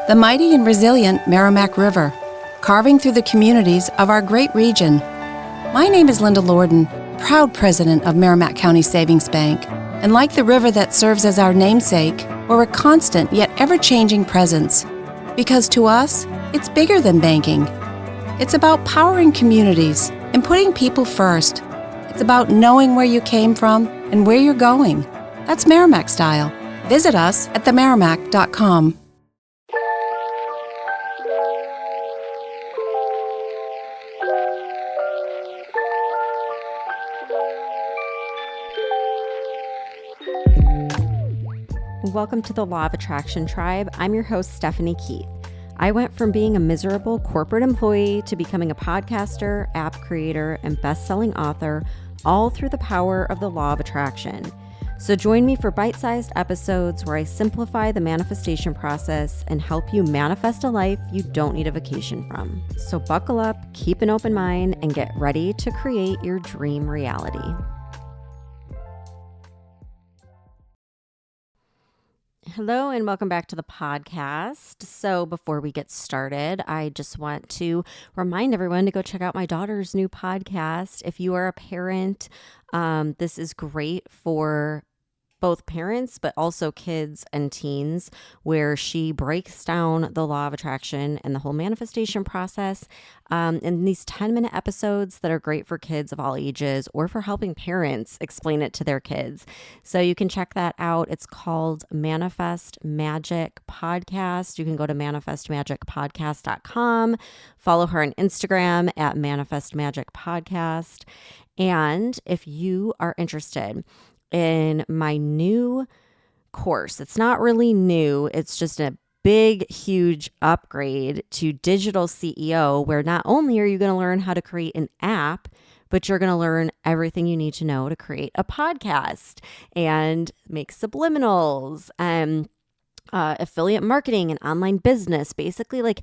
the mighty and resilient Merrimack River, carving through the communities of our great region. My name is Linda Lorden, proud president of Merrimack County Savings Bank, and like the river that serves as our namesake, we're a constant yet ever-changing presence. Because to us, it's bigger than banking. It's about powering communities and putting people first. It's about knowing where you came from and where you're going. That's Merrimack style. Visit us at themerrimack.com. Welcome to the Law of Attraction Tribe. I'm your host, Stephanie Keith. I went from being a miserable corporate employee to becoming a podcaster, app creator, and best-selling author, all through the power of the Law of Attraction. So join me for bite-sized episodes where I simplify the manifestation process and help you manifest a life you don't need a vacation from. So buckle up, keep an open mind, and get ready to create your dream reality. Hello and welcome back to the podcast. So before we get started, I just want to remind everyone to go check out my daughter's new podcast. If you are a parent, this is great for both parents, but also kids and teens, where she breaks down the law of attraction and the whole manifestation process in these 10-minute episodes that are great for kids of all ages or for helping parents explain it to their kids. So you can check that out. It's called Manifest Magic Podcast. You can go to manifestmagicpodcast.com, follow her on Instagram at Manifest Magic Podcast. And if you are interested in my new course, it's not really new, it's just a big, huge upgrade to Digital CEO, where not only are you going to learn how to create an app, but you're going to learn everything you need to know to create a podcast and make subliminals and affiliate marketing and online business, basically like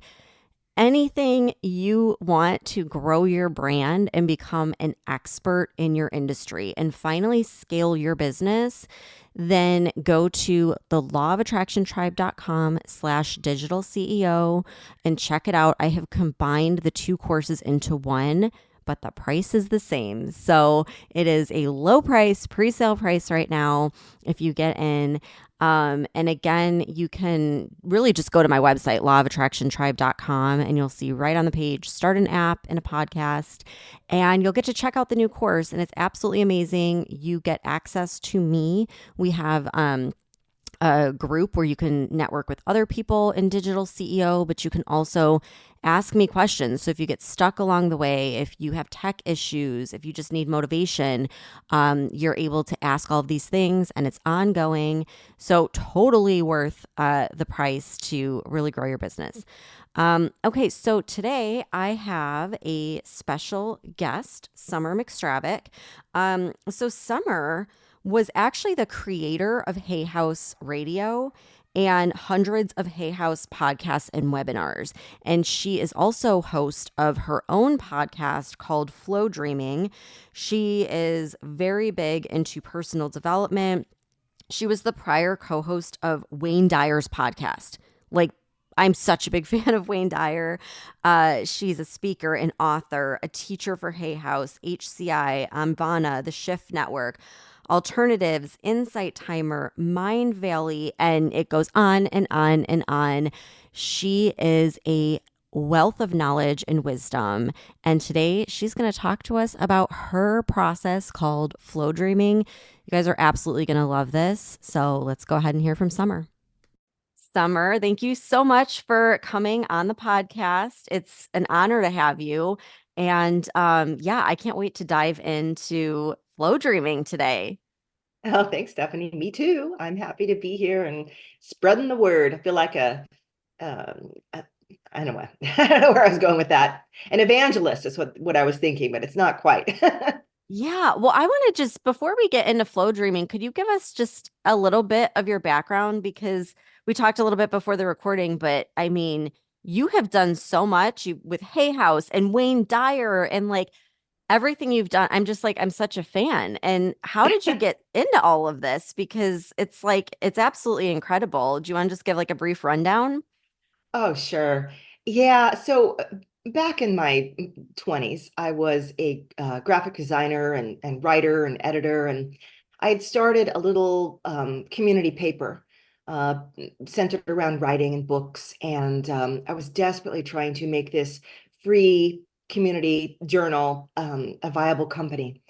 anything you want to grow your brand and become an expert in your industry and finally scale your business, then go to the lawofattractiontribe.com/digital CEO and check it out. I have combined the two courses into one, but the price is the same. So it is a low price, pre-sale price right now if you get in. And again, you can really just go to my website, lawofattractiontribe.com, and you'll see right on the page, start an app and a podcast, and you'll get to check out the new course. And it's absolutely amazing. You get access to me. We have a group where you can network with other people in Digital CEO, but you can also ask me questions. So if you get stuck along the way, if you have tech issues, if you just need motivation, you're able to ask all of these things, and it's ongoing. So totally worth the price to really grow your business. Okay, so today I have a special guest, Summer Mcstravick. So Summer was actually the creator of Hay House Radio and hundreds of Hay House podcasts and webinars. And she is also host of her own podcast called Flowdreaming. She is very big into personal development. She was the prior co-host of Wayne Dyer's podcast. Like, I'm such a big fan of Wayne Dyer. She's a speaker, an author, a teacher for Hay House, HCI, Ambana, the Shift Network, Alternatives, Insight Timer, Mind Valley, and it goes on and on and on. She is a wealth of knowledge and wisdom. And today she's going to talk to us about her process called Flowdreaming. You guys are absolutely going to love this. So let's go ahead and hear from Summer. Summer, thank you so much for coming on the podcast. It's an honor to have you. And I can't wait to dive into Flowdreaming today. Oh, thanks, Stephanie. Me too. I'm happy to be here and spreading the word. I feel like I don't know, I don't know where I was going with that. An evangelist is what I was thinking, but it's not quite. Yeah. Well, I want to just, before we get into Flowdreaming, could you give us just a little bit of your background? Because we talked a little bit before the recording, but I mean, you have done so much with Hay House and Wayne Dyer and like everything you've done. I'm just like, I'm such a fan. And how did you get into all of this? Because it's like, it's absolutely incredible. Do you want to just give like a brief rundown? Oh, sure. Yeah. So back in my 20s, I was a graphic designer and writer and editor, and I had started a little community paper uh, centered around writing and books. And I was desperately trying to make this free community journal a viable company.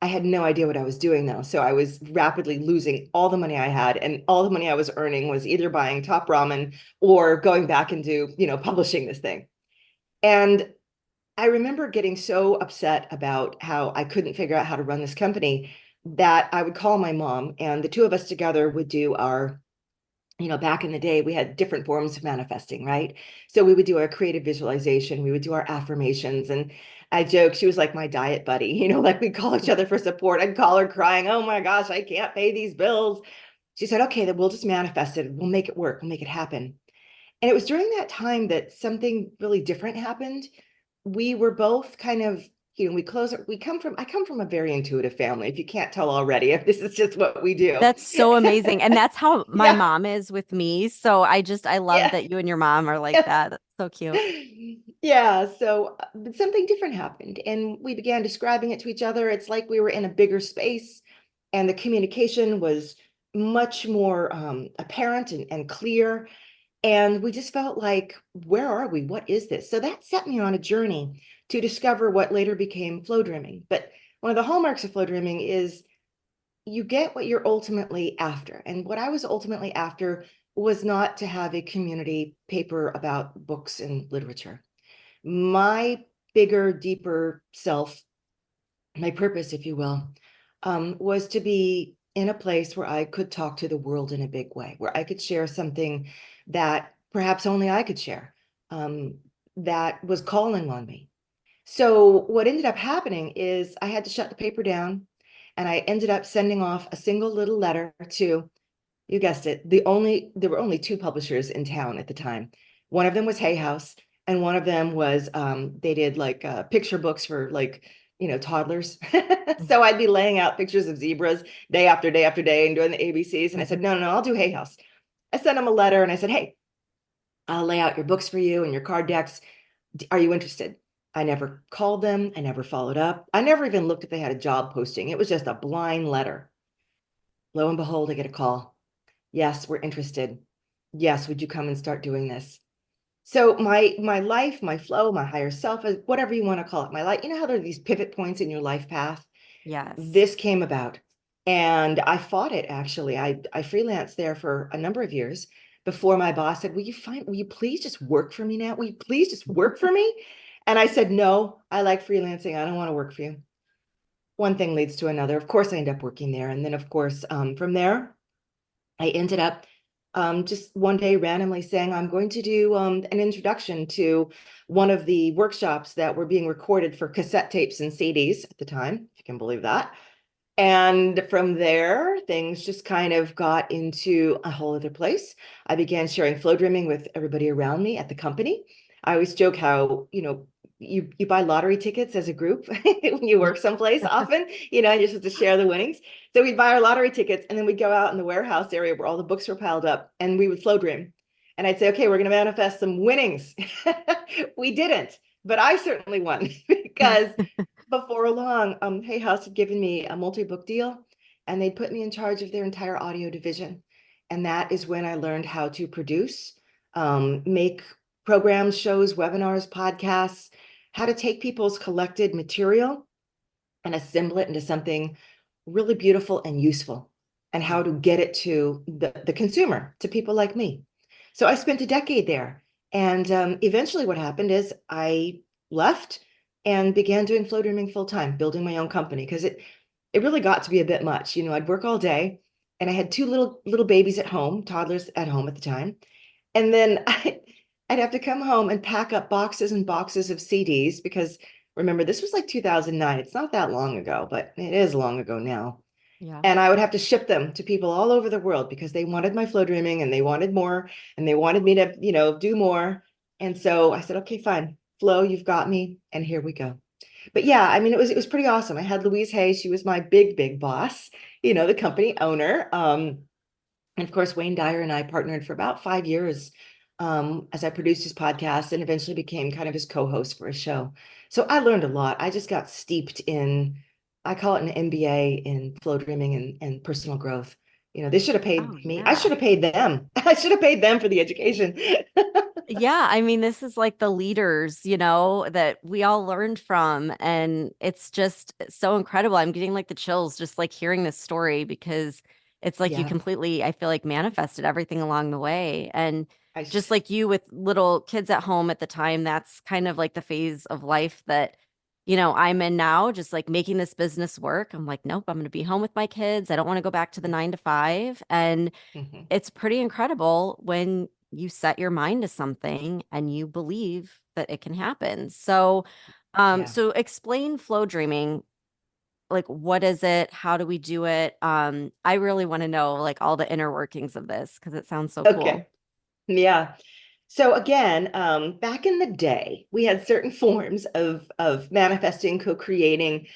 I had no idea what I was doing though. So I was rapidly losing all the money I had, and all the money I was earning was either buying top ramen or going back into, publishing this thing. And I remember getting so upset about how I couldn't figure out how to run this company that I would call my mom, and the two of us together would do our, back in the day, we had different forms of manifesting, right? So we would do our creative visualization, we would do our affirmations. And I joke, she was like my diet buddy, like we'd call each other for support. I'd call her crying, oh my gosh, I can't pay these bills. She said, okay, then we'll just manifest it. We'll make it work. We'll make it happen. And it was during that time that something really different happened. We were both kind of, I come from a very intuitive family, if you can't tell already, if this is just what we do. That's so amazing. And that's how my Yeah, mom is with me. So I love yeah. that you and your mom are like that. That's so cute. Yeah, so something different happened, and we began describing it to each other. It's like we were in a bigger space, and the communication was much more apparent and clear. And we just felt like, where are we? What is this? So that set me on a journey to discover what later became flow dreaming. But one of the hallmarks of flow dreaming is you get what you're ultimately after. And what I was ultimately after was not to have a community paper about books and literature. My bigger, deeper self, my purpose, if you will, was to be in a place where I could talk to the world in a big way, where I could share something that perhaps only I could share, that was calling on me. So what ended up happening is I had to shut the paper down, and I ended up sending off a single little letter to, you guessed it, there were only two publishers in town at the time. One of them was Hay House, and one of them was they did like picture books for like, toddlers. So I'd be laying out pictures of zebras day after day after day and doing the ABCs. And I said, no, no, no, I'll do Hay House. I sent them a letter and I said, hey, I'll lay out your books for you and your card decks. Are you interested? I never called them. I never followed up. I never even looked if they had a job posting. It was just a blind letter. Lo and behold, I get a call. Yes, we're interested. Yes, would you come and start doing this? So my life, my flow, my higher self, whatever you want to call it, my life, you know how there are these pivot points in your life path? Yes. This came about, and I fought it actually. I freelanced there for a number of years before my boss said, will you please just work for me now? Will you please just work for me? And I said, no, I like freelancing. I don't want to work for you. One thing leads to another. Of course, I end up working there. And then of course, from there, I ended up just one day randomly saying, I'm going to do an introduction to one of the workshops that were being recorded for cassette tapes and CDs at the time, if you can believe that. And from there, things just kind of got into a whole other place. I began sharing flow dreaming with everybody around me at the company. I always joke how, you buy lottery tickets as a group when you work someplace often, you're supposed to share the winnings. So we'd buy our lottery tickets, and then we'd go out in the warehouse area where all the books were piled up, and we would flow dream. And I'd say, okay, we're going to manifest some winnings. We didn't, but I certainly won because before long, Hay House had given me a multi-book deal, and they put me in charge of their entire audio division. And that is when I learned how to produce, make programs, shows, webinars, podcasts, how to take people's collected material and assemble it into something really beautiful and useful, and how to get it to the consumer, to people like me. So I spent a decade there. And eventually what happened is I left and began doing flow dreaming full time, building my own company, because it really got to be a bit much. I'd work all day, and I had two little babies at home, toddlers at home at the time. And then I'd have to come home and pack up boxes and boxes of CDs, because remember, this was like 2009. It's not that long ago, but it is long ago now. Yeah. And I would have to ship them to people all over the world because they wanted my flow dreaming, and they wanted more, and they wanted me to, do more. And so I said, okay, fine, Flo, you've got me. And here we go. But yeah, I mean, it was pretty awesome. I had Louise Hay. She was my big boss, the company owner. And of course, Wayne Dyer and I partnered for about 5 years as I produced his podcast and eventually became kind of his co-host for a show. So I learned a lot. I just got steeped in, I call it an MBA in flow dreaming and personal growth. They should have Oh, paid me. I yeah. should have paid them. I should have paid them for the education. Yeah, I mean, this is like the leaders, that we all learned from. And it's just so incredible. I'm getting like the chills just like hearing this story because it's like you Yeah. completely, I feel like, manifested everything along the way. And I just sh- like you with little kids at home at the time, that's kind of like the phase of life that, I'm in now, just like making this business work. I'm like, nope, I'm going to be home with my kids. I don't want to go back to the 9 to 5. And Mhm. it's pretty incredible when you set your mind to something and you believe that it can happen. So, Yeah. so explain flow dreaming. Like, what is it? How do we do it? I really want to know like all the inner workings of this because it sounds so cool. Okay. Yeah. So again, back in the day, we had certain forms of manifesting, co-creating.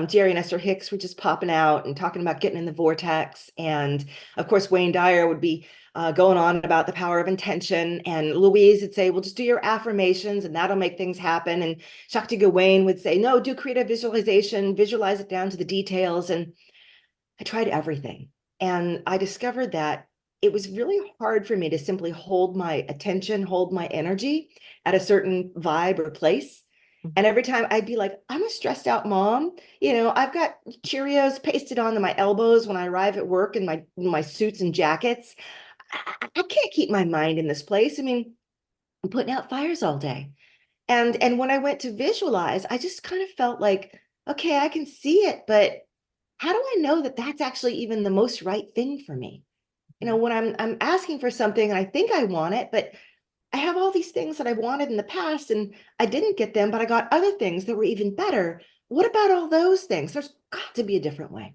Jerry and Esther Hicks were just popping out and talking about getting in the vortex, and of course Wayne Dyer would be going on about the power of intention, and Louise would say, "Well, just do your affirmations, and that'll make things happen." And Shakti Gawain would say, "No, do creative visualization, visualize it down to the details." And I tried everything. And I discovered that it was really hard for me to simply hold my attention, hold my energy at a certain vibe or place. Mhm. And every time I'd be like, I'm a stressed out mom. I've got Cheerios pasted onto my elbows when I arrive at work in my suits and jackets. I can't keep my mind in this place. I mean, I'm putting out fires all day. And when I went to visualize, I just kind of felt like, okay, I can see it, but how do I know that that's actually even the most right thing for me? When I'm asking for something and I think I want it, but I have all these things that I've wanted in the past and I didn't get them, but I got other things that were even better. What about all those things? There's got to be a different way.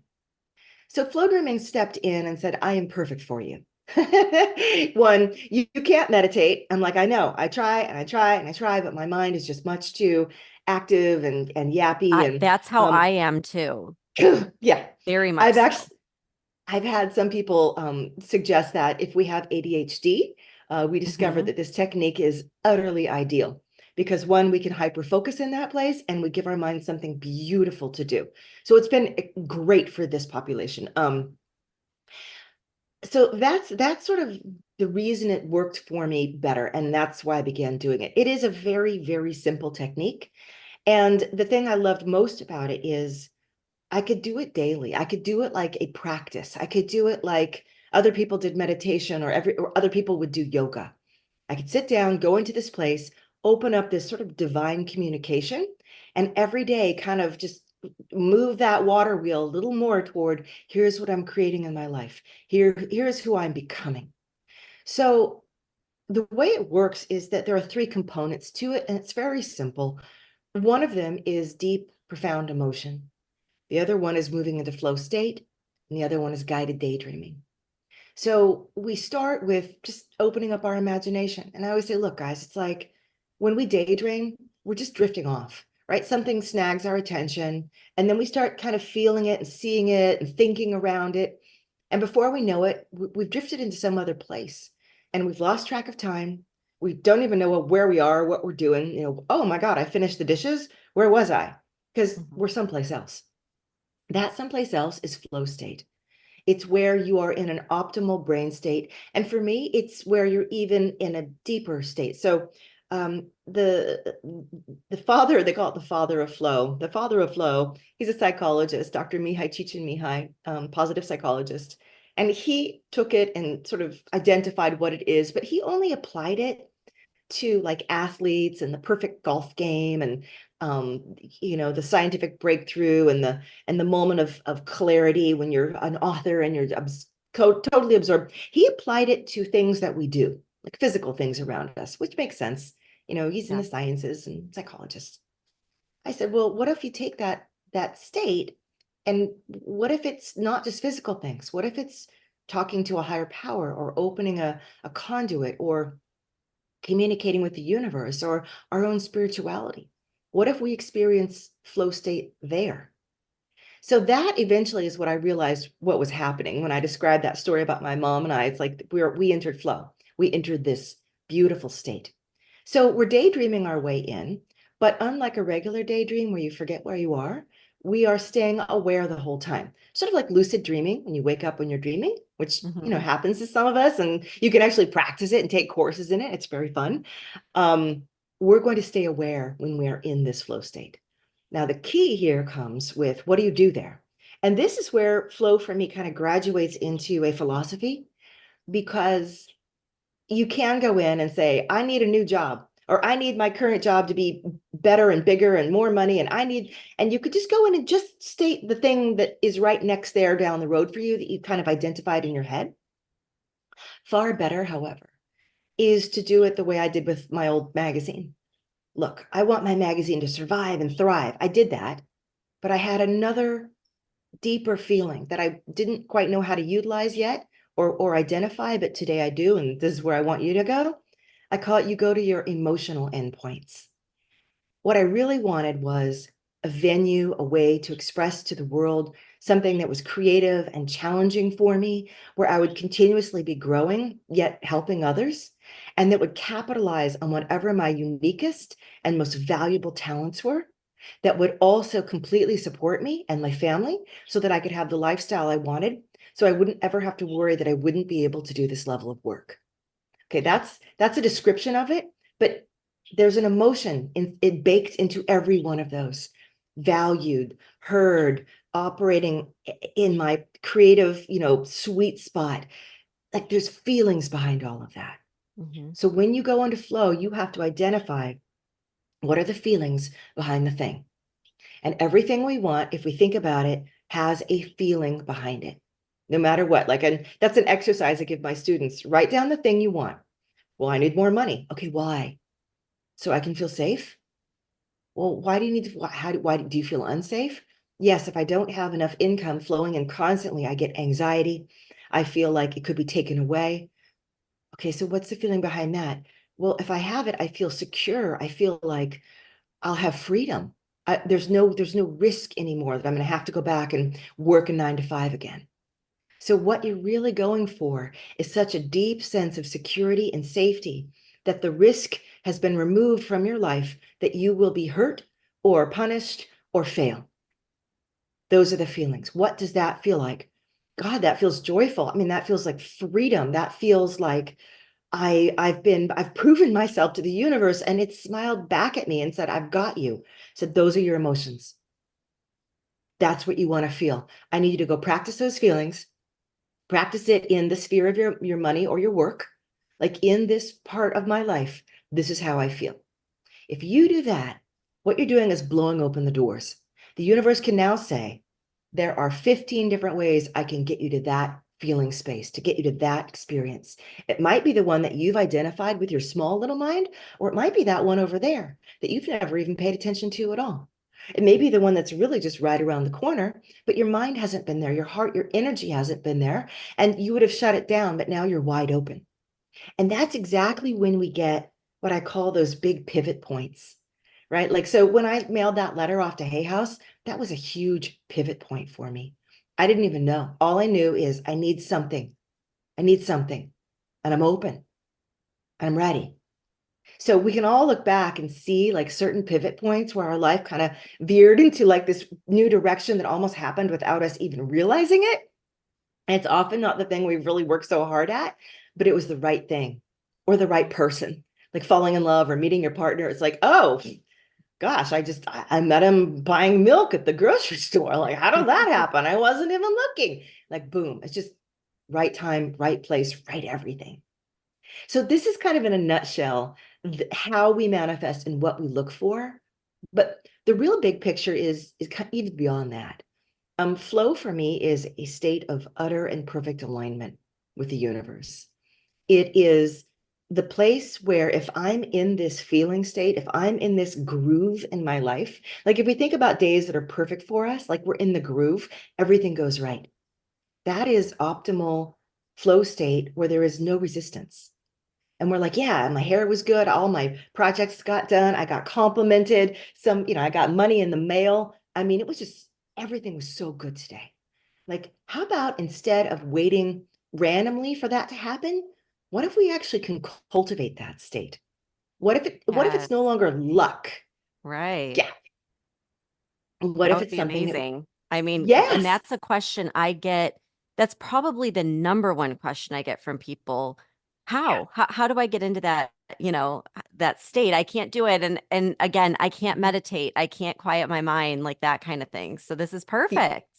So Flowdreaming stepped in and said, I am perfect for you. One, you can't meditate. I'm like, I know, I try and I try and I try, but my mind is just much too active and yappy. And That's how I am too. yeah, Very much I've so. actually I've had some people suggest that if we have ADHD, we discovered Hmm. that this technique is utterly ideal because one, we can hyper focus in that place and we give our mind something beautiful to do. So it's been great for this population. So that's sort of the reason it worked for me better, and that's why I began doing it. It is a very, very simple technique. And the thing I loved most about it is I could do it daily. I could do it like a practice. I could do it like other people did meditation or other people would do yoga. I could sit down, go into this place, open up this sort of divine communication, and every day kind of just move that water wheel a little more toward here's what I'm creating in my life. Here's who I'm becoming. So the way it works is that there are three components to it, and it's very simple. One of them is deep, profound emotion. The other one is moving into flow state, and the other one is guided daydreaming. So we start with just opening up our imagination. And I always say, look, guys, it's like when we daydream, we're just drifting off, right? Something snags our attention, and then we start kind of feeling it and seeing it and thinking around it. And before we know it, we've drifted into some other place and we've lost track of time. We don't even know where we are, what we're doing. Oh my God, I finished the dishes. Where was I? Because Mhm. we're someplace else. That someplace else is flow state. It's where you are in an optimal brain state. And for me, it's where you're even in a deeper state. So the father, they call it the father of flow. The father of flow, he's a psychologist, Dr. Mihai Csikszentmihalyi, positive psychologist. And he took it and sort of identified what it is, but he only applied it to like athletes and the perfect golf game and the scientific breakthrough and the moment of clarity when you're an author and you're totally absorbed. He applied it to things that we do, like physical things around us, which makes sense. He's in Yeah. the sciences and psychologist. I said, well, what if you take that state and what if it's not just physical things? What if it's talking to a higher power or opening a conduit or communicating with the universe or our own spirituality? What if we experience flow state there? So that eventually is what I realized what was happening when I described that story about my mom and I. It's like we entered flow. We entered this beautiful state. So we're daydreaming our way in, but unlike a regular daydream where you forget where you are, we are staying aware the whole time. Sort of like lucid dreaming when you wake up when you're dreaming, which, happens to some of us, and you can actually practice it and take courses in it. It's very fun. We're going to stay aware when we are in this flow state. Now, the key here comes with, what do you do there? And this is where flow for me kind of graduates into a philosophy, because you can go in and say, I need a new job, or I need my current job to be better and bigger and more money. And you could just go in and just state the thing that is right next there down the road for you that you kind of identified in your head. Far better, however, is to do it the way I did with my old magazine. Look, I want my magazine to survive and thrive. I did that, but I had another deeper feeling that I didn't quite know how to utilize yet or identify, but today I do, and this is where I want you to go. I call it, you go to your emotional endpoints. What I really wanted was a venue, a way to express to the world something that was creative and challenging for me, where I would continuously be growing, yet helping others, and that would capitalize on whatever my uniquest and most valuable talents were, that would also completely support me and my family so that I could have the lifestyle I wanted, so I wouldn't ever have to worry that I wouldn't be able to do this level of work. Okay, that's a description of it, but there's an emotion it baked into every one of those. Valued, heard, operating in my creative, sweet spot. Like, there's feelings behind all of that. So when you go into flow, you have to identify, what are the feelings behind the thing? And everything we want, if we think about it, has a feeling behind it, no matter what. And that's an exercise I give my students. Write down the thing you want. Well, I need more money. Okay, why? So I can feel safe? Well, why do you need to, why do you feel unsafe? Yes, if I don't have enough income flowing in constantly, I get anxiety. I feel like it could be taken away. Okay, so what's the feeling behind that? Well, if I have it, I feel secure. I feel like I'll have freedom. There's no risk anymore that I'm going to have to go back and work a 9 to 5 again. So what you're really going for is such a deep sense of security and safety that the risk has been removed from your life, that you will be hurt or punished or fail. Those are the feelings. What does that feel like? God, that feels joyful. I mean, that feels like freedom. That feels like I've proven myself to the universe, and it smiled back at me and said, I've got you. Said, those are your emotions. That's what you want to feel. I need you to go practice those feelings. Practice it in the sphere of your money or your work. Like, in this part of my life, this is how I feel. If you do that, what you're doing is blowing open the doors. The universe can now say, there are 15 different ways I can get you to that feeling space, to get you to that experience. It might be the one that you've identified with your small little mind, or it might be that one over there that you've never even paid attention to at all. It may be the one that's really just right around the corner, but your mind hasn't been there, your heart, your energy hasn't been there, and you would have shut it down, but now you're wide open. And that's exactly when we get what I call those big pivot points, right? Like, so when I mailed that letter off to Hay House, that was a huge pivot point for me. I didn't even know. All I knew is I need something. I need something. And I'm open. And I'm ready. So we can all look back and see like certain pivot points where our life kind of veered into like this new direction that almost happened without us even realizing it. And it's often not the thing we've really worked so hard at, but it was the right thing or the right person, like falling in love or meeting your partner. It's like, oh gosh, I met him buying milk at the grocery store. Like, how did that happen? I wasn't even looking. Like, boom, it's just right time, right place, right everything. So this is kind of in a nutshell how we manifest and what we look for. But the real big picture is kind of even beyond that. Flow for me is a state of utter and perfect alignment with the universe. It is the place where if I'm in this feeling state, if I'm in this groove in my life, like if we think about days that are perfect for us, like we're in the groove, everything goes right. That is optimal flow state where there is no resistance. And we're like, yeah, my hair was good. All my projects got done. I got complimented. I got money in the mail. I mean, it was just, everything was so good today. Like, how about instead of waiting randomly for that to happen, what if we actually can cultivate that state? What if it's Yes. no longer luck? Right. Yeah. What That if would it's be something that, amazing. I mean, and yes, that's a question I get. That's probably the number one question I get from people. How do I get into that, that state? I can't do it. And again, I can't meditate. I can't quiet my mind, like that kind of thing. So this is yeah, perfect.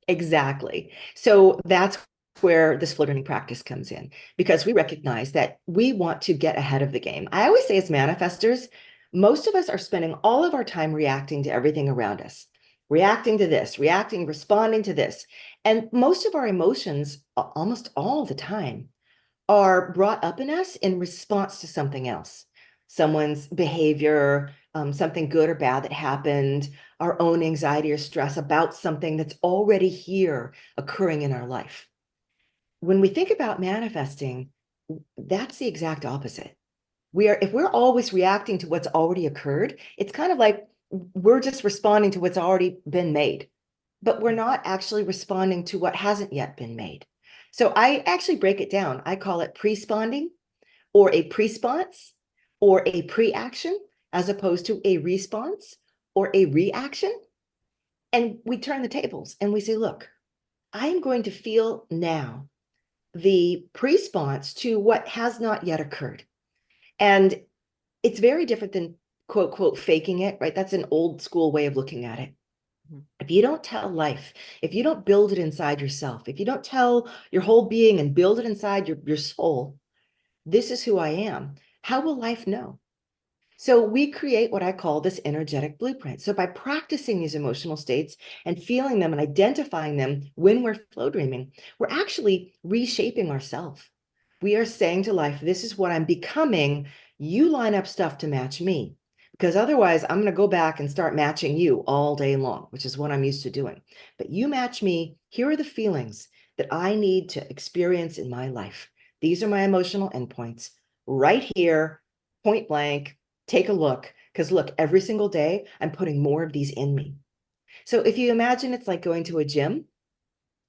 exactly. So that's where this flow learning practice comes in because we recognize that we want to get ahead of the game. I always say, as manifestors, most of us are spending all of our time reacting to everything around us, reacting to this, reacting, responding to this. And most of our emotions, almost all the time, are brought up in us in response to something else, someone's behavior, something good or bad that happened, our own anxiety or stress about something that's already here occurring in our life. When we think about manifesting, that's the exact opposite. If we're always reacting to what's already occurred, it's kind of like we're just responding to what's already been made, but we're not actually responding to what hasn't yet been made. So I actually break it down. I call it pre-sponding or a presponse or a pre-action as opposed to a response or a reaction. And we turn the tables and we say, look, I am going to feel now the response to what has not yet occurred. And it's very different than quote, quote, faking it, right? That's an old school way of looking at it. Mhm. If you don't tell life, if you don't build it inside yourself, if you don't tell your whole being and build it inside your soul, this is who I am, how will life know? So we create what I call this energetic blueprint. So by practicing these emotional states and feeling them and identifying them when we're flow dreaming, we're actually reshaping ourselves. We are saying to life, this is what I'm becoming. You line up stuff to match me. Because otherwise, I'm going to go back and start matching you all day long, which is what I'm used to doing. But you match me. Here are the feelings that I need to experience in my life. These are my emotional endpoints right here, point blank. Take a look. Because look, every single day, I'm putting more of these in me. So if you imagine it's like going to a gym,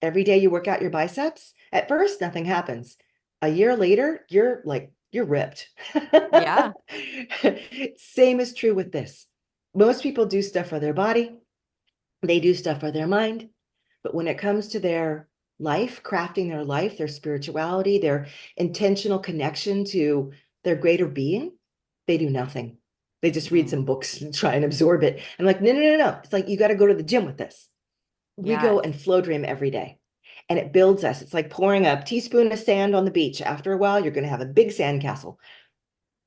every day you work out your biceps, at first, nothing happens. A year later, you're ripped. Yeah. Same is true with this. Most people do stuff for their body, they do stuff for their mind. But when it comes to their life, crafting their life, their spirituality, their intentional connection to their greater being, they do nothing. They just read some Mm. books and try and absorb it. I'm like, no, no, no, no. It's like you got to go to the gym with this. We go Yes. and flow dream every day. And it builds us. It's like pouring a teaspoon of sand on the beach. After a while, you're going to have a big sand castle.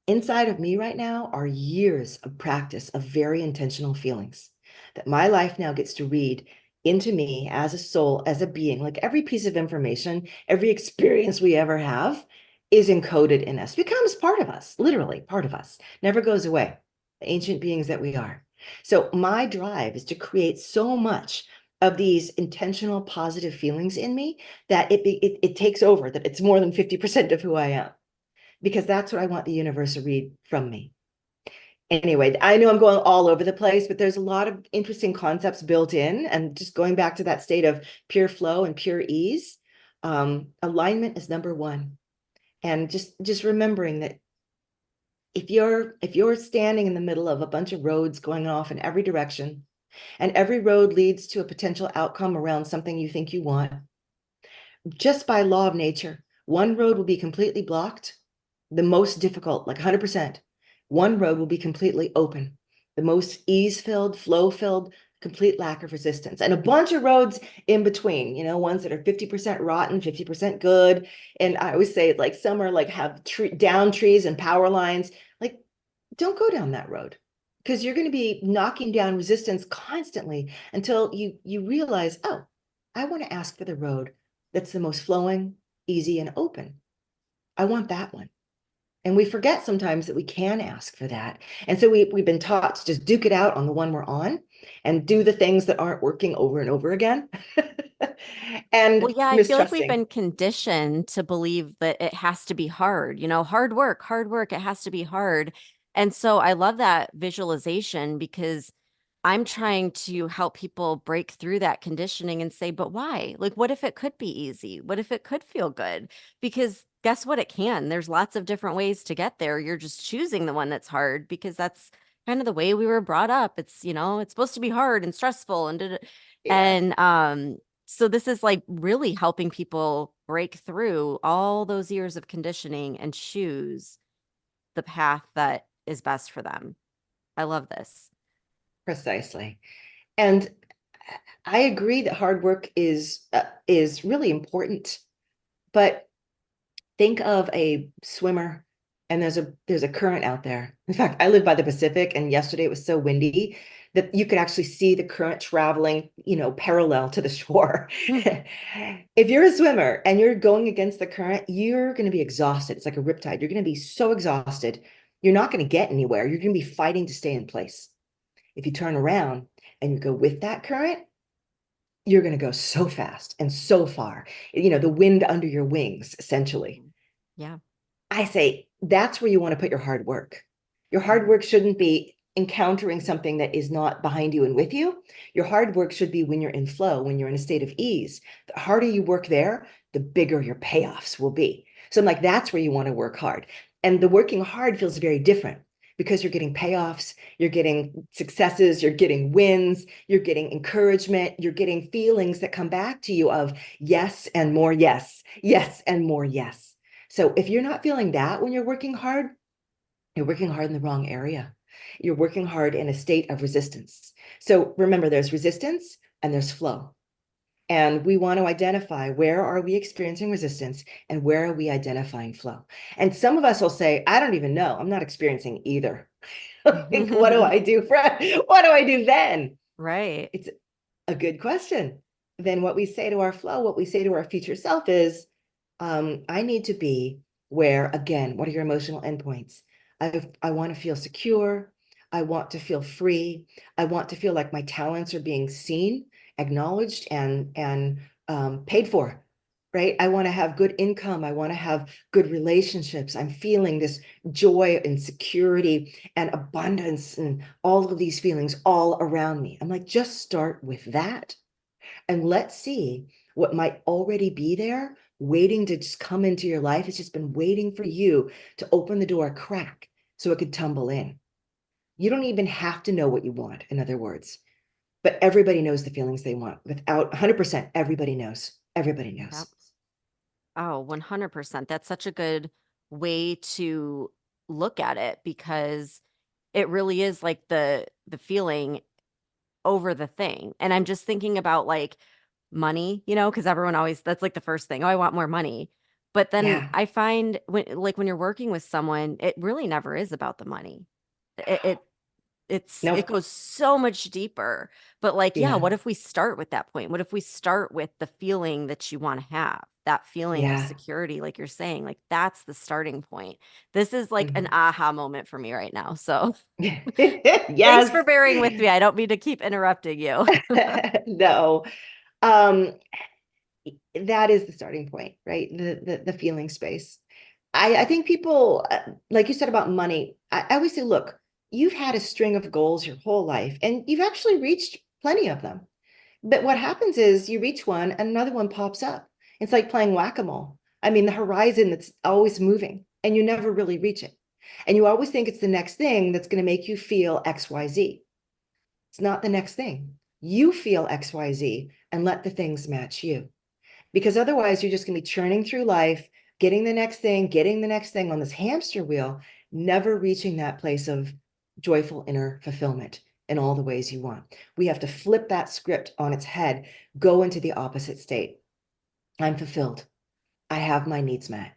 Inside of me right now are years of practice of very intentional feelings that my life now gets to read into me as a soul, as a being. Like every piece of information, every experience we ever have is encoded in us, becomes part of us, literally part of us, never goes away. The ancient beings that we are. So my drive is to create so much of these intentional positive feelings in me that it takes over, that it's more than 50% of who I am, because that's what I want the universe to read from me. Anyway, I know I'm going all over the place, but there's a lot of interesting concepts built in. And just going back to that state of pure flow and pure ease, alignment is number one. And just remembering that if you're standing in the middle of a bunch of roads going off in every direction, and every road leads to a potential outcome around something you think you want, just by law of nature, one road will be completely blocked, the most difficult, like 100%. One road will be completely open, the most ease-filled, flow-filled, complete lack of resistance. And a bunch of roads in between, ones that are 50% rotten, 50% good. And I always say, like, some are like have down trees and power lines. Like, don't go down that road because you're going to be knocking down resistance constantly until you realize, oh, I want to ask for the road that's the most flowing, easy, and open. I want that one. And we forget sometimes that we can ask for that. And so we've been taught to just duke it out on the one we're on and do the things that aren't working over and over again. Well, And yeah, I feel like we've mistrusting. been conditioned to believe that it has to be hard, hard work, it has to be hard. And so I love that visualization because I'm trying to help people break through that conditioning and say, but why? Like, what if it could be easy? What if it could feel good? Because guess what? It can. There's lots of different ways to get there. You're just choosing the one that's hard because that's kind of the way we were brought up. It's, it's supposed to be hard and stressful and Yeah, and so this is like really helping people break through all those years of conditioning and choose the path that is best for them. I love this. precisely. And I agree that hard work is really important, but think of a swimmer and there's a current out there. In fact, I live by the Pacific, and yesterday it was so windy that you could actually see the current traveling, parallel to the shore. If you're a swimmer and you're going against the current, you're going to be exhausted. It's like a riptide. You're going to be so exhausted. You're not going to get anywhere. You're going to be fighting to stay in place. If you turn around and you go with that current, you're going to go so fast and so far, the wind under your wings, essentially. Yeah. I say that's where you want to put your hard work. Your hard Mhm. work shouldn't be encountering something that is not behind you and with you. Your hard work should be when you're in flow, when you're in a state of ease. The harder you work there, the bigger your payoffs will be. So I'm like, that's where you want to work hard. And the working hard feels very different because you're getting payoffs, you're getting successes, you're getting wins, you're getting encouragement, you're getting feelings that come back to you of yes and more yes, yes and more yes. So if you're not feeling that when you're working hard, you're working hard in the wrong area. You're working hard in a state of resistance. So remember, there's resistance and there's flow. And we want to identify where are we experiencing resistance and where are we identifying flow. And some of us will say, I don't even know. I'm not experiencing either. Like, what do I do, Fred? What do I do then? Right. It's a good question. Then what we say to our flow, what we say to our future self is, I need to be where, again, what are your emotional endpoints? I want to feel secure. I want to feel free. I want to feel like my talents are being seen, acknowledged, and paid for. Right? I want to have good income. I want to have good relationships. I'm feeling this joy and security and abundance and all of these feelings all around me. I'm like, just start with that and let's see what might already be there waiting to just come into your life. It's just been waiting for you to open the door a crack so it could tumble in. You don't even have to know what you want, in other words, but everybody knows the feelings they want. Without 100%, everybody knows. Everybody Yep. knows. Oh, 100%. That's such a good way to look at it because it really is like the feeling over the thing. And I'm just thinking about like money, because everyone always that's like the first thing. Oh, I want more money. But then Yeah. I find when you're working with someone, it really never is about the money. It it Nope. goes so much deeper. But like, yeah, Yeah. what if we start with that point? What if we start with the feeling that you want to have? That feeling of Yeah. security, like you're saying, like that's the starting point. This is like an Mhm. aha moment for me right now. So thanks Yes. for bearing with me. I don't mean to keep interrupting you. No. Um, that is the starting point, right? The feeling space. I think people, like you said about money, I always say, look, you've had a string of goals your whole life, and you've actually reached plenty of them. But what happens is you reach one, and another one pops up. It's like playing whack-a-mole. I mean, the horizon that's always moving, and you never really reach it. And you always think it's the next thing that's going to make you feel XYZ. It's not the next thing. You feel XYZ and let the things match you, because otherwise you're just going to be churning through life, getting the next thing on this hamster wheel, never reaching that place of joyful inner fulfillment in all the ways you want. We have to flip that script on its head, go into the opposite state. I'm fulfilled. I have my needs met.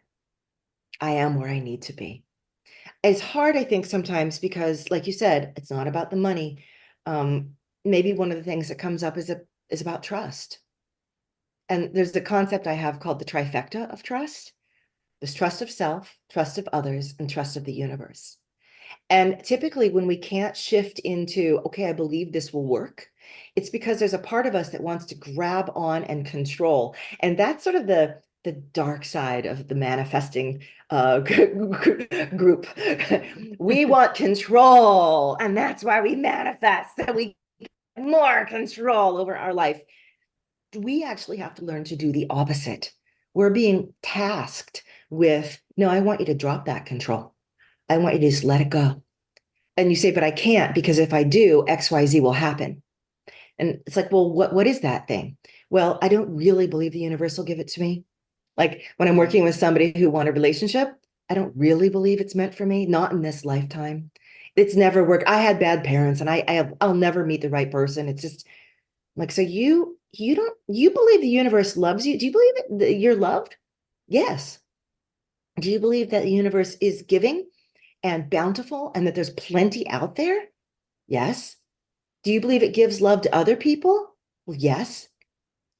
I am where I need to be. It's hard, I think, sometimes because, like you said, it's not about the money. Maybe one of the things that comes up is about trust. And there's a concept I have called the trifecta of trust. There's trust of self, trust of others, and trust of the universe. And typically, when we can't shift into, okay, I believe this will work, it's because there's a part of us that wants to grab on and control. And that's sort of the dark side of the manifesting group. We want control, and that's why we manifest, so we more control over our life. We actually have to learn to do the opposite. We're being tasked with, no, I want you to drop that control. I want you to just let it go. And you say, but I can't, because if I do, XYZ will happen. And it's like, well, what is that thing? Well, I don't really believe the universe will give it to me. Like when I'm working with somebody who wants a relationship, I don't really believe it's meant for me, not in this lifetime. It's never worked. I had bad parents and I'll never meet the right person. It's just like, so you believe the universe loves you? Do you believe that you're loved? Yes. Do you believe that the universe is giving and bountiful and that there's plenty out there? Yes. Do you believe it gives love to other people? Well, yes.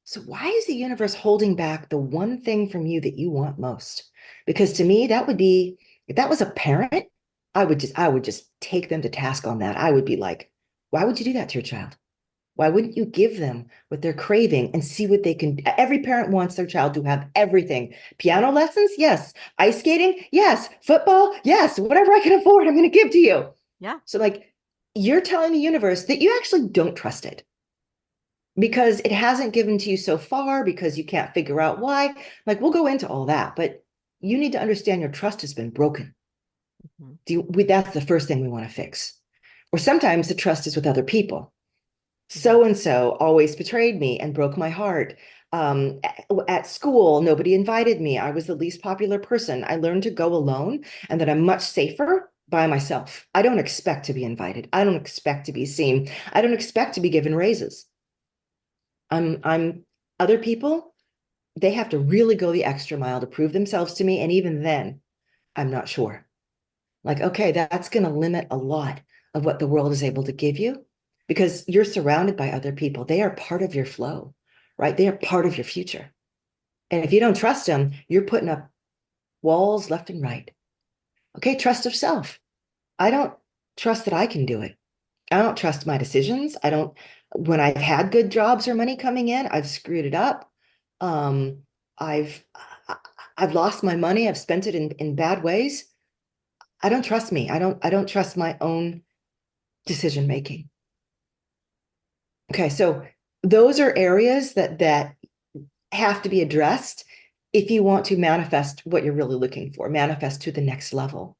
So why is the universe holding back the one thing from you that you want most? Because to me, that would be, if that was a parent, I would just take them to task on that. I would be like, why would you do that to your child? Why wouldn't you give them what they're craving and see what they can? Every parent wants their child to have everything. Piano lessons? Yes. Ice skating? Yes. Football? Yes. Whatever I can afford, I'm going to give to you. Yeah. So like, you're telling the universe that you actually don't trust it because it hasn't given to you so far, because you can't figure out why. Like, we'll go into all that, but you need to understand your trust has been broken. That's the first thing we want to fix. Or sometimes the trust is with other people. So and so always betrayed me and broke my heart. At school, nobody invited me. I was the least popular person. I learned to go alone and that I'm much safer by myself. I don't expect to be invited. I don't expect to be seen. I don't expect to be given raises. I'm other people, they have to really go the extra mile to prove themselves to me. And even then, I'm not sure. Like, okay, that's going to limit a lot of what the world is able to give you because you're surrounded by other people. They are part of your flow, right? They are part of your future. And if you don't trust them, you're putting up walls left and right. Okay, trust of self. I don't trust that I can do it. I don't trust my decisions. I don't, when I've had good jobs or money coming in, I've screwed it up. Um, I've I've lost my money. I've spent it in bad ways. I don't trust me. I don't trust my own decision making. Okay, so those are areas that have to be addressed if you want to manifest what you're really looking for, manifest to the next level.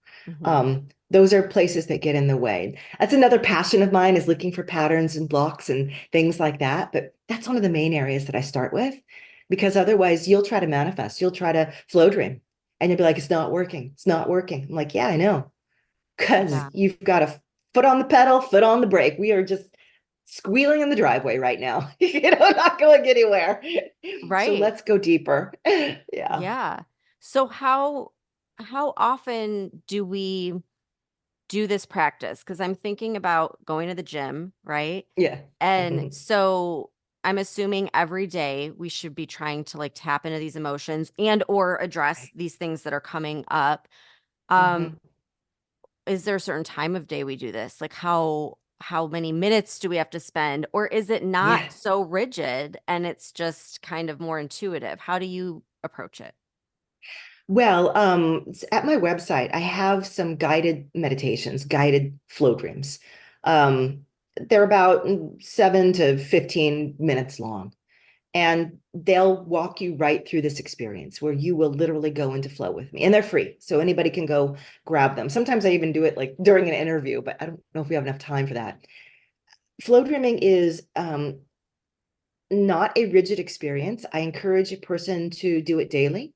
Those are places that get in the way. That's another passion of mine, is looking for patterns and blocks and things like that. But that's one of the main areas that I start with, because otherwise you'll try to manifest, you'll try to flow dream and you'll be like, it's not working. It's not working. I'm like, yeah, I know. Because Yeah. you've got a foot on the pedal, foot on the brake. We are just squealing in the driveway right now. Not going anywhere. So Right. let's go deeper. Yeah. Yeah. So how often do we do this practice? Because I'm thinking about going to the gym, right? Yeah. And Mhm. so I'm assuming every day we should be trying to like tap into these emotions and or address Right. these things that are coming up. Um, Mhm. is there a certain time of day we do this? Like how many minutes do we have to spend? Or is it not Yeah. so rigid and it's just kind of more intuitive? How do you approach it? Well, at my website, I have some guided meditations, guided flow dreams. They're about 7 to 15 minutes long. And they'll walk you right through this experience where you will literally go into flow with me. And they're free. So anybody can go grab them. Sometimes I even do it like during an interview, but I don't know if we have enough time for that. Flow dreaming is not a rigid experience. I encourage a person to do it daily.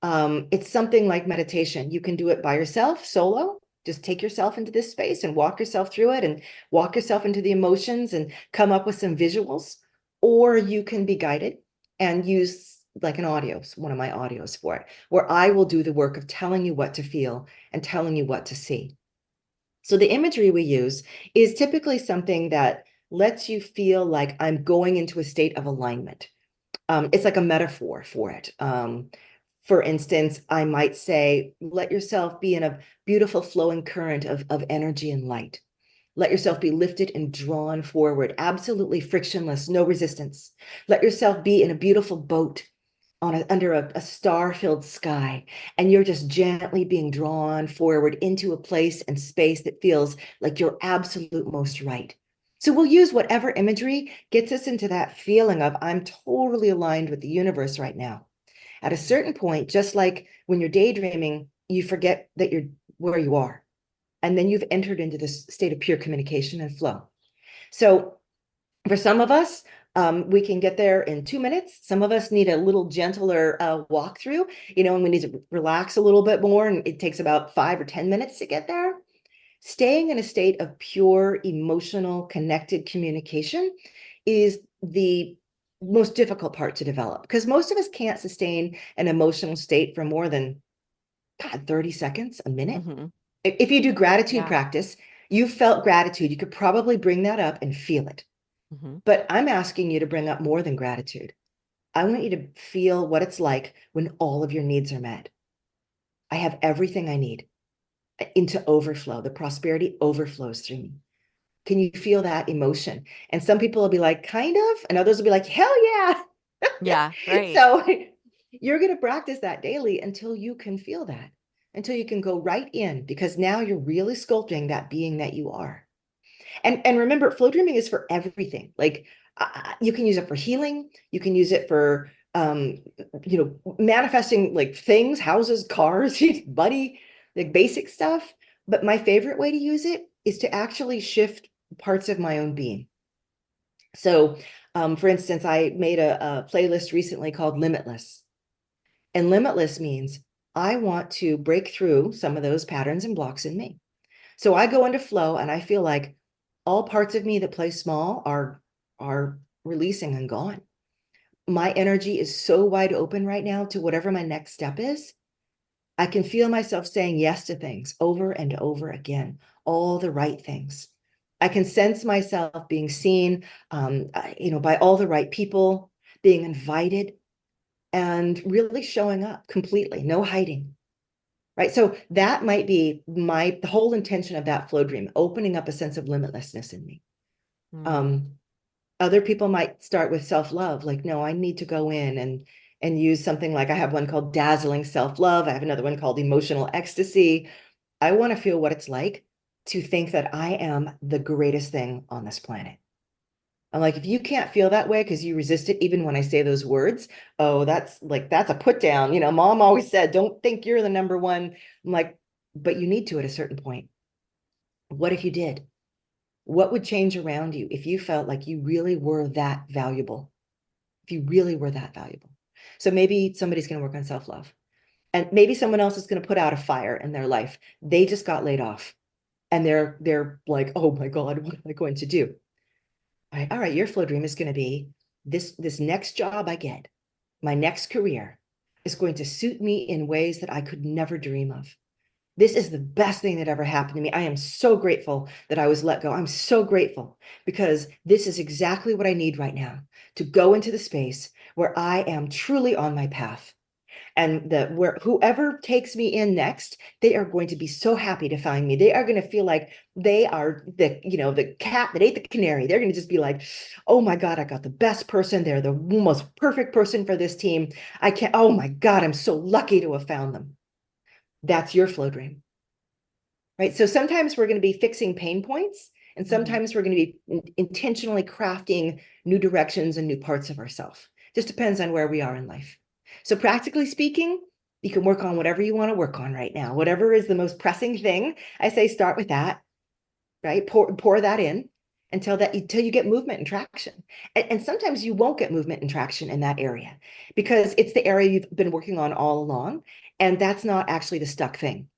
It's something like meditation. You can do it by yourself, solo. Just take yourself into this space and walk yourself through it and walk yourself into the emotions and come up with some visuals. Or you can be guided and use like an audio, one of my audios for it, where I will do the work of telling you what to feel and telling you what to see. So the imagery we use is typically something that lets you feel like I'm going into a state of alignment. It's like a metaphor for it. For instance, I might say, let yourself be in a beautiful flowing current of energy and light. Let yourself be lifted and drawn forward, absolutely frictionless, no resistance. Let yourself be in a beautiful boat under a star-filled sky, and you're just gently being drawn forward into a place and space that feels like you're absolute most right. So we'll use whatever imagery gets us into that feeling of I'm totally aligned with the universe right now. At a certain point, just like when you're daydreaming, you forget that you're where you are. And then you've entered into this state of pure communication and flow. So for some of us, we can get there in 2 minutes. Some of us need a little gentler walkthrough, and we need to relax a little bit more. And it takes about 5 or 10 minutes to get there. Staying in a state of pure emotional connected communication is the most difficult part to develop, because most of us can't sustain an emotional state for more than 30 seconds, a minute. Mm-hmm. If you do gratitude Yeah. practice, you felt gratitude, you could probably bring that up and feel it. Mm-hmm. But I'm asking you to bring up more than gratitude. I want you to feel what it's like when all of your needs are met. I have everything I need into overflow. The prosperity overflows through me. Can you feel that emotion? And some people will be like, kind of, and others will be like, hell yeah. Yeah, right. So you're going to practice that daily until you can feel that, until you can go right in, because now you're really sculpting that being that you are. And remember, flow dreaming is for everything. Like you can use it for healing. You can use it for manifesting like things, houses, cars, money, like basic stuff. But my favorite way to use it is to actually shift parts of my own being. So, for instance, I made a playlist recently called Limitless. And limitless means I want to break through some of those patterns and blocks in me. So I go into flow and I feel like all parts of me that play small are releasing and gone. My energy is so wide open right now to whatever my next step is. I can feel myself saying yes to things over and over again, all the right things. I can sense myself being seen, by all the right people, being invited, and really showing up completely, no hiding. Right. So that might be the whole intention of that flow dream, opening up a sense of limitlessness in me. Mm. Other people might start with self-love, like, no, I need to go in and use something like I have one called dazzling self-love. I have another one called emotional ecstasy. I want to feel what it's like to think that I am the greatest thing on this planet. I'm like, if you can't feel that way because you resist it, even when I say those words, oh, that's a put down. Mom always said, don't think you're the number one. I'm like, but you need to at a certain point. What if you did? What would change around you if you felt like you really were that valuable? If you really were that valuable. So maybe somebody's going to work on self-love. And maybe someone else is going to put out a fire in their life. They just got laid off. And they're like, oh my God, what am I going to do? All right, your flow dream is going to be this next job I get, my next career is going to suit me in ways that I could never dream of. This is the best thing that ever happened to me. I am so grateful that I was let go. I'm so grateful because this is exactly what I need right now to go into the space where I am truly on my path. And where whoever takes me in next, they are going to be so happy to find me. They are going to feel like they are the cat that ate the canary. They're going to just be like, oh my God, I got the best person. They're the most perfect person for this team. Oh my God, I'm so lucky to have found them. That's your flow dream, right? So sometimes we're going to be fixing pain points, and sometimes we're going to be intentionally crafting new directions and new parts of ourselves. Just depends on where we are in life. So practically speaking, you can work on whatever you want to work on right now. Whatever is the most pressing thing, I say start with that, right? Pour that in until you get movement and traction. And sometimes you won't get movement and traction in that area because it's the area you've been working on all along. And that's not actually the stuck thing.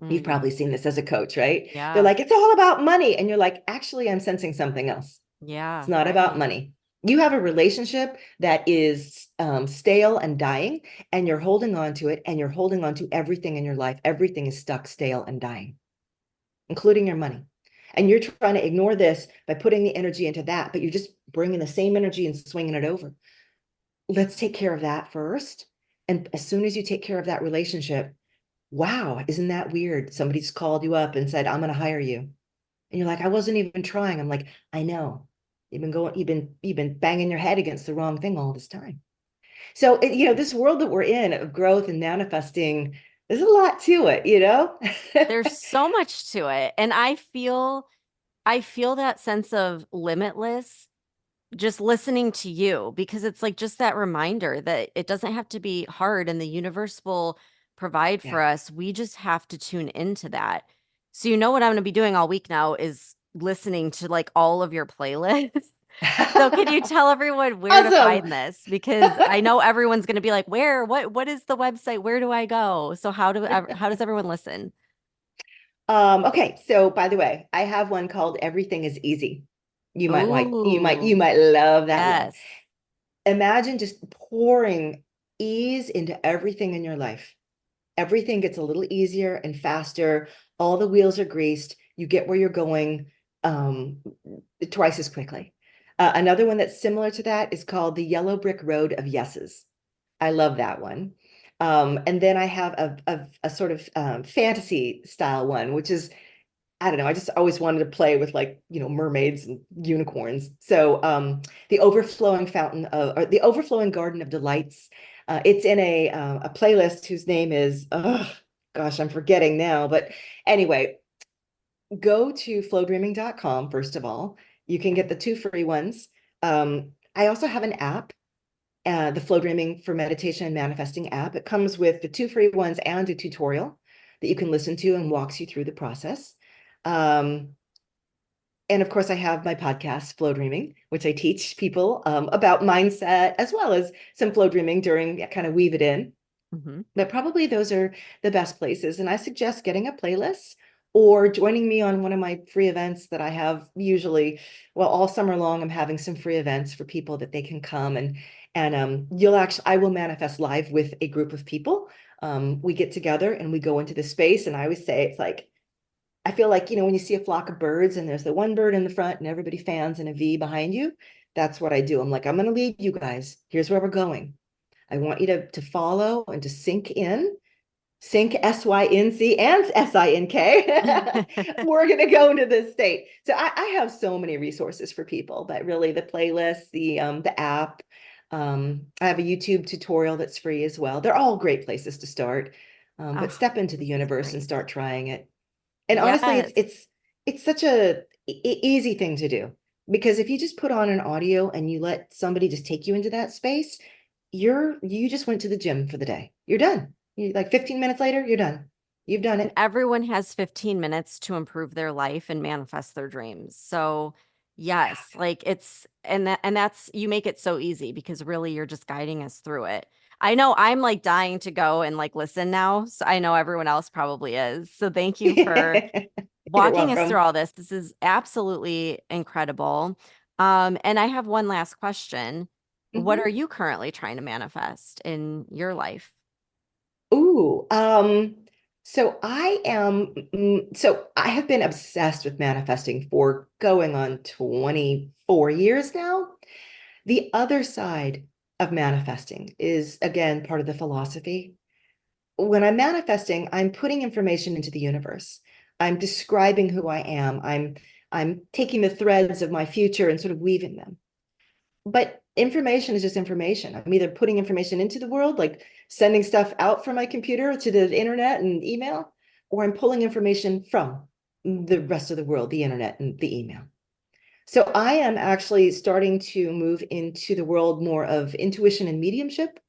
You've probably seen this as a coach, right? They're Yeah. like, it's all about money. And you're like, actually, I'm sensing something else. It's Yeah. not about Right. money. You have a relationship that is stale and dying, and you're holding on to it, and you're holding on to everything in your life. Everything is stuck, stale, and dying, including your money. And you're trying to ignore this by putting the energy into that, but you're just bringing the same energy and swinging it over. Let's take care of that first. And as soon as you take care of that relationship, wow, isn't that weird? Somebody's called you up and said, I'm going to hire you. And you're like, I wasn't even trying. I'm like, I know. You've been banging your head against the wrong thing all this time. So, this world that we're in of growth and manifesting, there's a lot to it, There's so much to it. And I feel I feel that sense of limitless just listening to you because it's like just that reminder that it doesn't have to be hard and the universe will provide for Yeah. us. We just have to tune into that. So, you know what I'm going to be doing all week now is listening to like all of your playlists. So, can you tell everyone where to Awesome. find this? Because I know everyone's going to be like, "Where? What is the website? Where do I go?" So, how does everyone listen? Okay, so by the way, I have one called Everything is Easy. You Ooh, might love that one. yes. Imagine just pouring ease into everything in your life. Everything gets a little easier and faster. All the wheels are greased. You get where you're going um, twice as quickly. Another one that's similar to that is called The Yellow Brick Road of Yeses. I love that one. And then I have a sort of fantasy style one, which is, I don't know, I just always wanted to play with like, mermaids and unicorns. So the overflowing fountain of, or the overflowing garden of delights. It's in a playlist whose name is, oh gosh, I'm forgetting now. But anyway, go to flowdreaming.com first of all. You can get the two free ones. I also have an app, the Flow Dreaming for Meditation and Manifesting app. It comes with the two free ones and a tutorial that you can listen to and walks you through the process. Um, and of course, I have my podcast, Flow Dreaming, which I teach people about mindset as well as some flow dreaming during, kind of weave it in. Mhm. But probably those are the best places. And I suggest getting a playlist or joining me on one of my free events that I have usually, well, all summer long, I'm having some free events for people that they can come and I will manifest live with a group of people. We get together and we go into the space. And I always say it's like, I feel like, when you see a flock of birds and there's the one bird in the front and everybody fans in a V behind you, that's what I do. I'm like, I'm going to lead you guys. Here's where we're going. I want you to follow and to sink in, sink SYNC and SINK. We're going to go into this state. So I have so many resources for people, but really the playlist, the app, I have a YouTube tutorial that's free as well. They're all great places to start. But Oh, step into the this is universe and great. start trying it. And honestly, Yes. it's such a easy thing to do, because if you just put on an audio and you let somebody just take you into that space, you just went to the gym for the day. You're done. You like 15 minutes later, you're done. You've done And it. everyone has 15 minutes to improve their life and manifest their dreams. So, yes, like that's you make it so easy because really you're just guiding us through it. I know I'm like dying to go and like listen now. So I know everyone else probably is. So thank you for You're walking us through welcome. all this. This is absolutely incredible. And I have one last question. What are Mhm. you currently trying to manifest in your life? Ooh, so I have been obsessed with manifesting for going on 24 years now. The other side of manifesting is, again, part of the philosophy. When I'm manifesting, I'm putting information into the universe. I'm describing who I am. I'm taking the threads of my future and sort of weaving them. But information is just information. I'm either putting information into the world, like sending stuff out from my computer to the internet and email, or I'm pulling information from the rest of the world, the internet and the email. So I am actually starting to move into the world more of intuition and mediumship,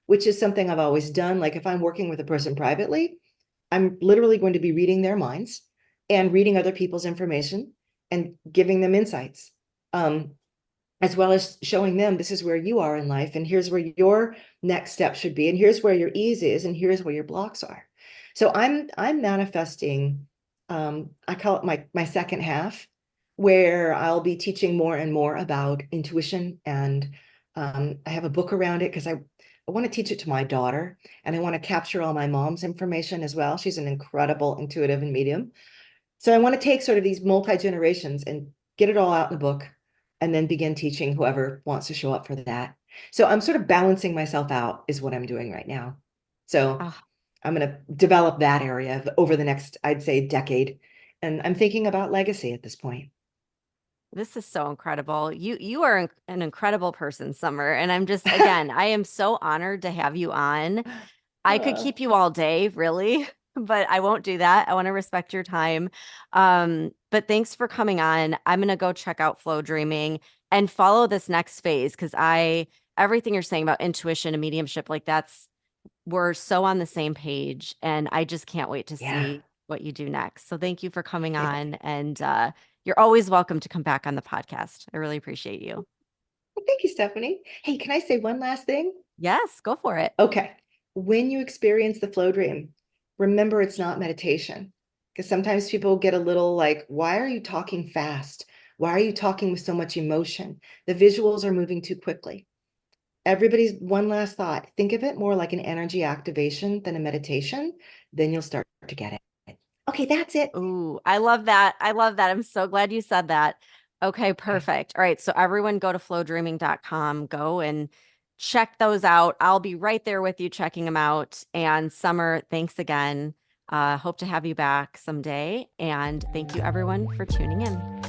which is something I've always done. Like if I'm working with a person privately, I'm literally going to be reading their minds and reading other people's information and giving them insights, um, as well as showing them this is where you are in life and here's where your next step should be and here's where your ease is and here's where your blocks are. So I'm manifesting, I call it my second half, where I'll be teaching more and more about intuition, and I have a book around it because I want to teach it to my daughter, and I want to capture all my mom's information as well. She's an incredible intuitive and medium. So I want to take sort of these multi-generations and get it all out in a book and then begin teaching whoever wants to show up for that. So I'm sort of balancing myself out is what I'm doing right now. So Oh, I'm going to develop that area over the next, I'd say, decade. And I'm thinking about legacy at this point. this is so incredible. You are an incredible person, Summer, and I'm just again, I am so honored to have you on. I could Uh, keep you all day, really. but I won't do that. I want to respect your time. But thanks for coming on. I'm going to go check out Flowdreaming and follow this next phase because everything you're saying about intuition and mediumship, like we're so on the same page, and I just can't wait to Yeah. see what you do next. So thank you for coming Okay. on, and you're always welcome to come back on the podcast. I really appreciate you. Well, thank you, Stephanie. Hey, can I say one last thing? Yes, go for it. Okay. When you experience the flow dream, remember it's not meditation. Because sometimes people get a little like, why are you talking fast? Why are you talking with so much emotion? The visuals are moving too quickly. Everybody's one last thought. Think of it more like an energy activation than a meditation. Then you'll start to get it. Okay, that's it. Ooh, I love that. I love that. I'm so glad you said that. Okay, perfect. All right. So everyone go to flowdreaming.com, go and check those out. I'll be right there with you checking them out. And Summer, thanks again. Hope to have you back someday. And thank you everyone for tuning in.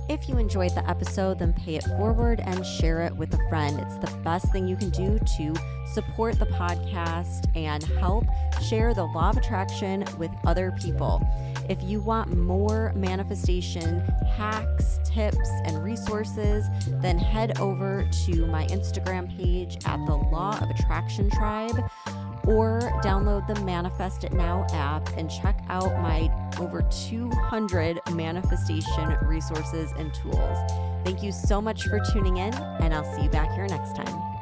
If you enjoyed the episode, then pay it forward and share it with a friend. It's the best thing you can do to support the podcast and help share the law of attraction with other people. If you want more manifestation hacks, tips, and resources, then head over to my Instagram page at the Law of Attraction Tribe, or download the Manifest It Now app and check out my over 200 manifestation resources and tools. Thank you so much for tuning in, and I'll see you back here next time.